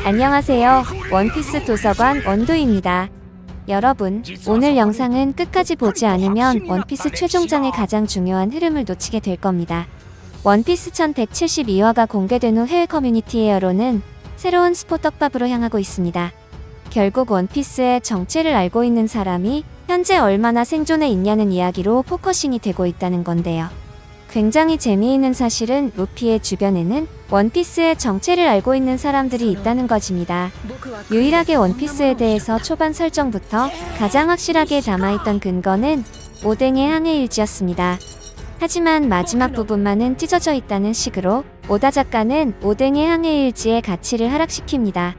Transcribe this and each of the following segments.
안녕하세요. 원피스 도서관 원도입니다. 여러분, 오늘 영상은 끝까지 보지 않으면 원피스 최종장의 가장 중요한 흐름을 놓치게 될 겁니다. 원피스 1172화가 공개된 후 해외 커뮤니티의 여론은 새로운 스포 떡밥으로 향하고 있습니다. 결국 원피스의 정체를 알고 있는 사람이 현재 얼마나 생존해 있냐는 이야기로 포커싱이 되고 있다는 건데요. 굉장히 재미있는 사실은 루피의 주변에는 원피스의 정체를 알고 있는 사람들이 있다는 것입니다. 유일하게 원피스에 대해서 초반 설정부터 가장 확실하게 담아있던 근거는 오뎅의 항해 일지였습니다. 하지만 마지막 부분만은 찢어져 있다는 식으로 오다 작가는 오뎅의 항해 일지의 가치를 하락시킵니다.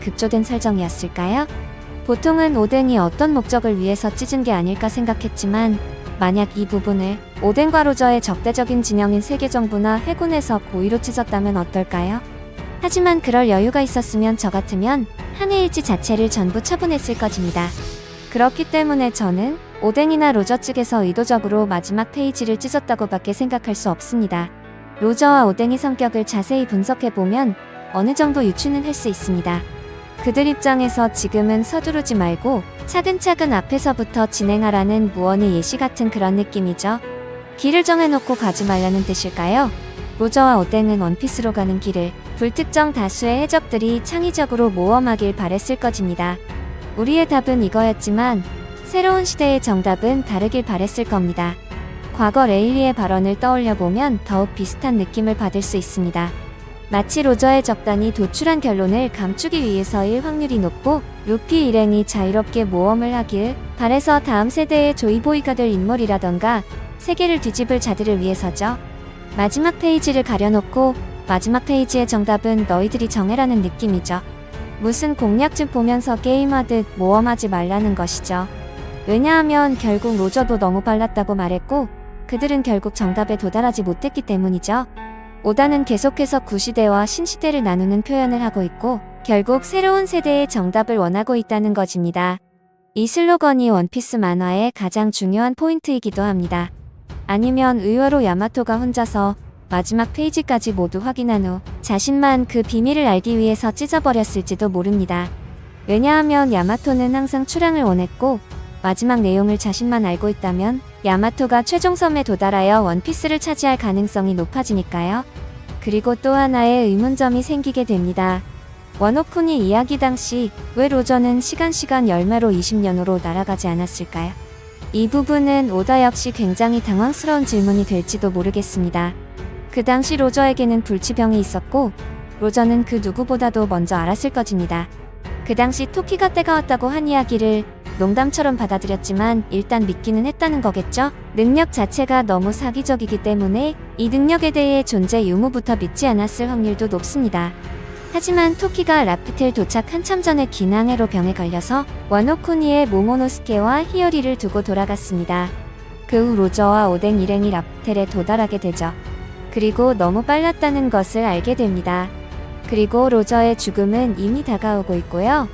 급조된 설정이었을까요? 보통은 오뎅이 어떤 목적을 위해서 찢은 게 아닐까 생각했지만 만약 이 부분을 오뎅과 로저의 적대적인 진영인 세계정부나 해군에서 고의로 찢었다면 어떨까요? 하지만 그럴 여유가 있었으면 저 같으면 항해일지 자체를 전부 처분했을 것입니다. 그렇기 때문에 저는 오뎅이나 로저 측에서 의도적으로 마지막 페이지를 찢었다고 밖에 생각할 수 없습니다. 로저와 오뎅의 성격을 자세히 분석해보면 어느 정도 유추는 할 수 있습니다. 그들 입장에서 지금은 서두르지 말고 차근차근 앞에서부터 진행하라는 무언의 예시 같은 그런 느낌이죠. 길을 정해놓고 가지 말라는 뜻일까요? 로저와 오뎅은 원피스로 가는 길을 불특정 다수의 해적들이 창의적으로 모험하길 바랬을 것입니다. 우리의 답은 이거였지만 새로운 시대의 정답은 다르길 바랬을 겁니다. 과거 레일리의 발언을 떠올려보면 더욱 비슷한 느낌을 받을 수 있습니다. 마치 로저의 적단이 도출한 결론을 감추기 위해서일 확률이 높고 루피 일행이 자유롭게 모험을 하길 바래서 다음 세대의 조이보이가 될 인물이라던가 세계를 뒤집을 자들을 위해서죠. 마지막 페이지를 가려놓고 마지막 페이지의 정답은 너희들이 정해라는 느낌이죠. 무슨 공략집 보면서 게임하듯 모험하지 말라는 것이죠. 왜냐하면 결국 로저도 너무 빨랐다고 말했고 그들은 결국 정답에 도달하지 못했기 때문이죠. 오다는 계속해서 구시대와 신시대를 나누는 표현을 하고 있고 결국 새로운 세대의 정답을 원하고 있다는 것입니다. 이 슬로건이 원피스 만화의 가장 중요한 포인트이기도 합니다. 아니면 의외로 야마토가 혼자서 마지막 페이지까지 모두 확인한 후 자신만 그 비밀을 알기 위해서 찢어버렸을지도 모릅니다. 왜냐하면 야마토는 항상 출항을 원했고 마지막 내용을 자신만 알고 있다면 야마토가 최종섬에 도달하여 원피스를 차지할 가능성이 높아지니까요. 그리고 또 하나의 의문점이 생기게 됩니다. 원오쿤이 이야기 당시 왜 로저는 시간 열매로 20년 후로 날아가지 않았을까요? 이 부분은 오다 역시 굉장히 당황스러운 질문이 될지도 모르겠습니다. 그 당시 로저에게는 불치병이 있었고 로저는 그 누구보다도 먼저 알았을 것입니다. 그 당시 토키가 때가 왔다고 한 이야기를 농담처럼 받아들였지만 일단 믿기는 했다는 거겠죠? 능력 자체가 너무 사기적이기 때문에 이 능력에 대해 존재 유무부터 믿지 않았을 확률도 높습니다. 하지만 토키가 라프텔 도착 한참 전에 기낭해로 병에 걸려서 와노쿠니의 모모노스케와 히요리를 두고 돌아갔습니다. 그 후 로저와 오뎅 일행이 라프텔에 도달하게 되죠. 그리고 너무 빨랐다는 것을 알게 됩니다. 그리고 로저의 죽음은 이미 다가오고 있고요.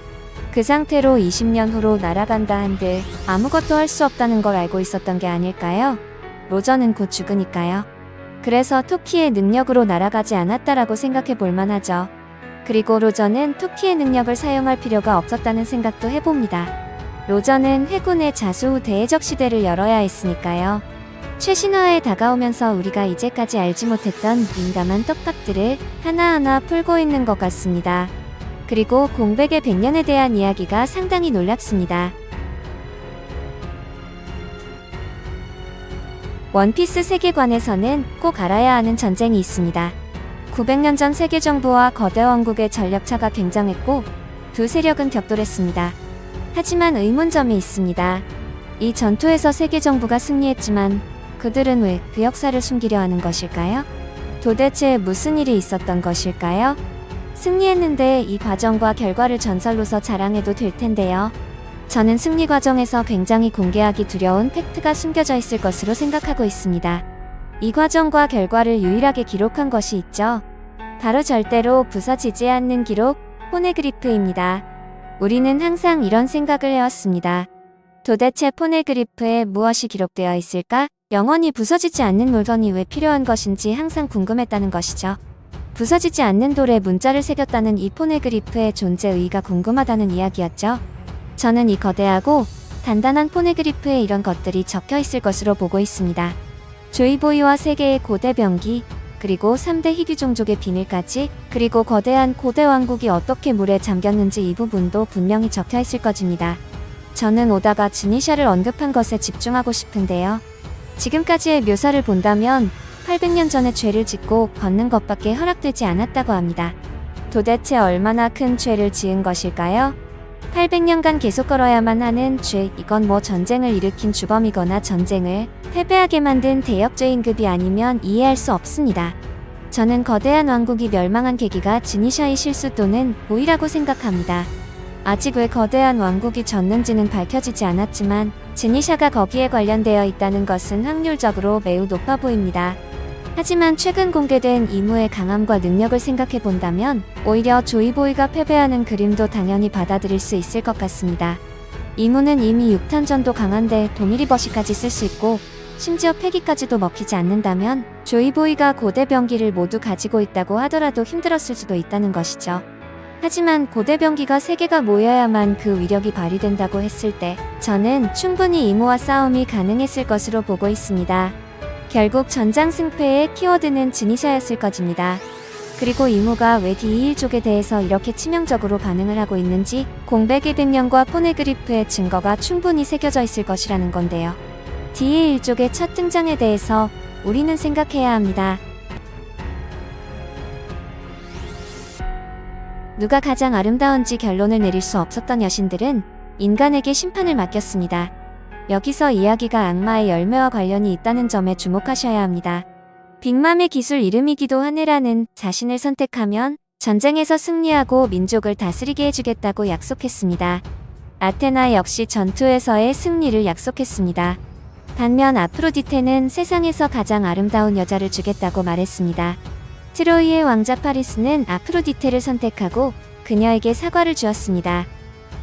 그 상태로 20년 후로 날아간다 한들 아무것도 할 수 없다는 걸 알고 있었던 게 아닐까요? 로저는 곧 죽으니까요. 그래서 토키의 능력으로 날아가지 않았다라고 생각해 볼 만하죠. 그리고 로저는 토키의 능력을 사용할 필요가 없었다는 생각도 해봅니다. 로저는 해군의 자수 후 대해적 시대를 열어야 했으니까요. 최신화에 다가오면서 우리가 이제까지 알지 못했던 민감한 떡밥들을 하나하나 풀고 있는 것 같습니다. 그리고 공백의 100년에 대한 이야기가 상당히 놀랍습니다. 원피스 세계관에서는 꼭 알아야 하는 전쟁이 있습니다. 900년 전 세계정부와 거대 왕국의 전력차가 굉장했고 두 세력은 격돌했습니다. 하지만 의문점이 있습니다. 이 전투에서 세계정부가 승리했지만 그들은 왜 그 역사를 숨기려 하는 것일까요? 도대체 무슨 일이 있었던 것일까요? 승리했는데 이 과정과 결과를 전설로서 자랑해도 될 텐데요. 저는 승리 과정에서 굉장히 공개하기 두려운 팩트가 숨겨져 있을 것으로 생각하고 있습니다. 이 과정과 결과를 유일하게 기록한 것이 있죠. 바로 절대로 부서지지 않는 기록, 포네그리프입니다. 우리는 항상 이런 생각을 해왔습니다. 도대체 포네그리프에 무엇이 기록되어 있을까? 영원히 부서지지 않는 물건이 왜 필요한 것인지 항상 궁금했다는 것이죠. 부서지지 않는 돌에 문자를 새겼다는 이 포네그리프의 존재 의의가 궁금하다는 이야기였죠. 저는 이 거대하고 단단한 포네그리프에 이런 것들이 적혀 있을 것으로 보고 있습니다. 조이보이와 세계의 고대 병기, 그리고 3대 희귀 종족의 비밀까지, 그리고 거대한 고대 왕국이 어떻게 물에 잠겼는지 이 부분도 분명히 적혀 있을 것입니다. 저는 오다가 지니샤를 언급한 것에 집중하고 싶은데요. 지금까지의 묘사를 본다면 800년 전에 죄를 짓고 걷는 것밖에 허락되지 않았다고 합니다. 도대체 얼마나 큰 죄를 지은 것일까요? 800년간 계속 걸어야만 하는 죄, 이건 뭐 전쟁을 일으킨 주범이거나 전쟁을 패배하게 만든 대역죄임급이 아니면 이해할 수 없습니다. 저는 거대한 왕국이 멸망한 계기가 지니샤의 실수 또는 오이라고 생각합니다. 아직 왜 거대한 왕국이 졌는지는 밝혀지지 않았지만 지니샤가 거기에 관련되어 있다는 것은 확률적으로 매우 높아 보입니다. 하지만 최근 공개된 이무의 강함과 능력을 생각해 본다면 오히려 조이보이가 패배하는 그림도 당연히 받아들일 수 있을 것 같습니다. 이무는 이미 6탄전도 강한데 도미리버시까지 쓸 수 있고 심지어 패기까지도 먹히지 않는다면 조이보이가 고대 병기를 모두 가지고 있다고 하더라도 힘들었을 수도 있다는 것이죠. 하지만 고대 병기가 3개가 모여야만 그 위력이 발휘된다고 했을 때 저는 충분히 이무와 싸움이 가능했을 것으로 보고 있습니다. 결국 전장 승패의 키워드는 지니샤였을 것입니다. 그리고 이무가 왜 D21족에 대해서 이렇게 치명적으로 반응을 하고 있는지 공백의 백령과 포네그리프의 증거가 충분히 새겨져 있을 것이라는 건데요. D21족의 첫 등장에 대해서 우리는 생각해야 합니다. 누가 가장 아름다운지 결론을 내릴 수 없었던 여신들은 인간에게 심판을 맡겼습니다. 여기서 이야기가 악마의 열매와 관련이 있다는 점에 주목하셔야 합니다. 빅맘의 기술 이름이기도 한 헤라는 자신을 선택하면 전쟁에서 승리하고 민족을 다스리게 해주겠다고 약속했습니다. 아테나 역시 전투에서의 승리를 약속했습니다. 반면 아프로디테는 세상에서 가장 아름다운 여자를 주겠다고 말했습니다. 트로이의 왕자 파리스는 아프로디테를 선택하고 그녀에게 사과를 주었습니다.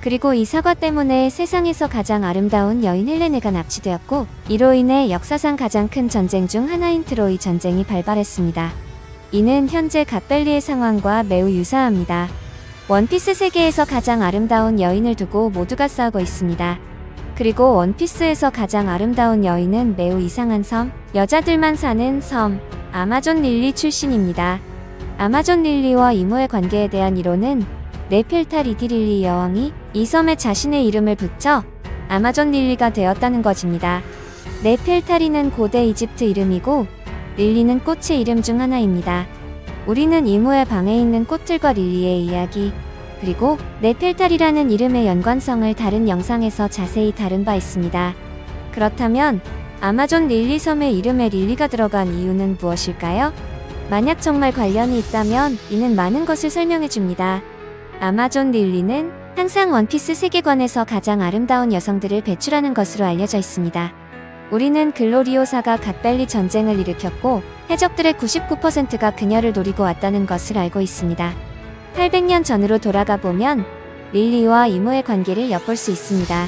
그리고 이 사과 때문에 세상에서 가장 아름다운 여인 헬레네가 납치되었고 이로 인해 역사상 가장 큰 전쟁 중 하나인 트로이 전쟁이 발발했습니다. 이는 현재 갓벨리의 상황과 매우 유사합니다. 원피스 세계에서 가장 아름다운 여인을 두고 모두가 싸우고 있습니다. 그리고 원피스에서 가장 아름다운 여인은 매우 이상한 섬, 여자들만 사는 섬, 아마존 릴리 출신입니다. 아마존 릴리와 이모의 관계에 대한 이론은 네필타 리디릴리 여왕이 이 섬에 자신의 이름을 붙여 아마존 릴리가 되었다는 것입니다. 네필타리는 고대 이집트 이름이고 릴리는 꽃의 이름 중 하나입니다. 우리는 이모의 방에 있는 꽃들과 릴리의 이야기, 그리고 네필타리라는 이름의 연관성을 다른 영상에서 자세히 다룬 바 있습니다. 그렇다면 아마존 릴리 섬의 이름에 릴리가 들어간 이유는 무엇일까요? 만약 정말 관련이 있다면 이는 많은 것을 설명해 줍니다. 아마존 릴리는 항상 원피스 세계관에서 가장 아름다운 여성들을 배출하는 것으로 알려져 있습니다. 우리는 글로리오사가 갓벨리 전쟁을 일으켰고 해적들의 99%가 그녀를 노리고 왔다는 것을 알고 있습니다. 800년 전으로 돌아가 보면 릴리와 이모의 관계를 엿볼 수 있습니다.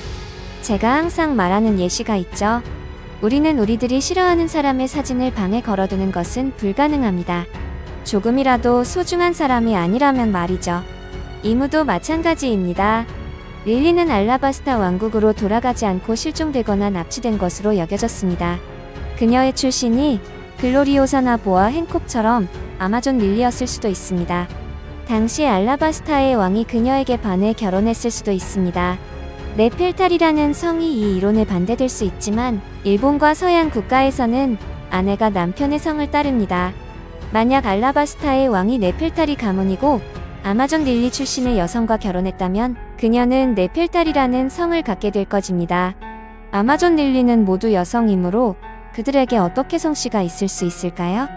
제가 항상 말하는 예시가 있죠. 우리는 우리들이 싫어하는 사람의 사진을 방에 걸어두는 것은 불가능합니다. 조금이라도 소중한 사람이 아니라면 말이죠. 이무도 마찬가지입니다. 릴리는 알라바스타 왕국으로 돌아가지 않고 실종되거나 납치된 것으로 여겨졌습니다. 그녀의 출신이 글로리오사나 보아 행콕처럼 아마존 릴리였을 수도 있습니다. 당시 알라바스타의 왕이 그녀에게 반해 결혼했을 수도 있습니다. 네필타리라는 성이 이 이론에 반대될 수 있지만 일본과 서양 국가에서는 아내가 남편의 성을 따릅니다. 만약 알라바스타의 왕이 네필타리 가문이고 아마존 릴리 출신의 여성과 결혼했다면 그녀는 네필타리라는 성을 갖게 될 것입니다. 아마존 릴리는 모두 여성이므로 그들에게 어떻게 성씨가 있을 수 있을까요?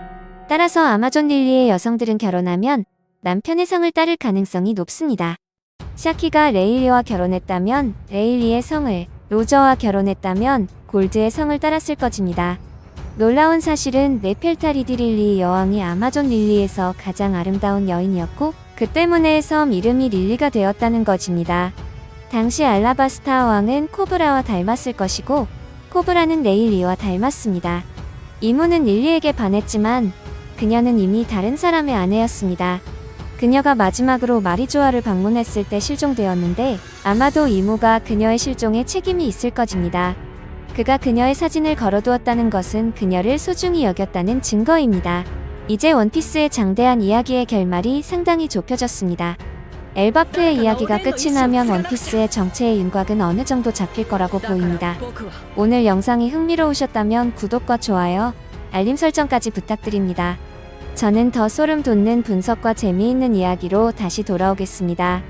따라서 아마존 릴리의 여성들은 결혼하면 남편의 성을 따를 가능성이 높습니다. 샤키가 레일리와 결혼했다면 레일리의 성을, 로저와 결혼했다면 골드의 성을 따랐을 것입니다. 놀라운 사실은 네펠타리디릴리 여왕이 아마존 릴리에서 가장 아름다운 여인이었고 그 때문에 섬 이름이 릴리가 되었다는 것입니다. 당시 알라바스타 왕은 코브라와 닮았을 것이고 코브라는 레일리와 닮았습니다. 이무는 릴리에게 반했지만 그녀는 이미 다른 사람의 아내였습니다. 그녀가 마지막으로 마리조아를 방문했을 때 실종되었는데 아마도 이무가 그녀의 실종에 책임이 있을 것입니다. 그가 그녀의 사진을 걸어두었다는 것은 그녀를 소중히 여겼다는 증거입니다. 이제 원피스의 장대한 이야기의 결말이 상당히 좁혀졌습니다. 엘바프의 이야기가 끝이 나면 원피스의 정체의 윤곽은 어느 정도 잡힐 거라고 보입니다. 오늘 영상이 흥미로우셨다면 구독과 좋아요, 알림 설정까지 부탁드립니다. 저는 더 소름 돋는 분석과 재미있는 이야기로 다시 돌아오겠습니다.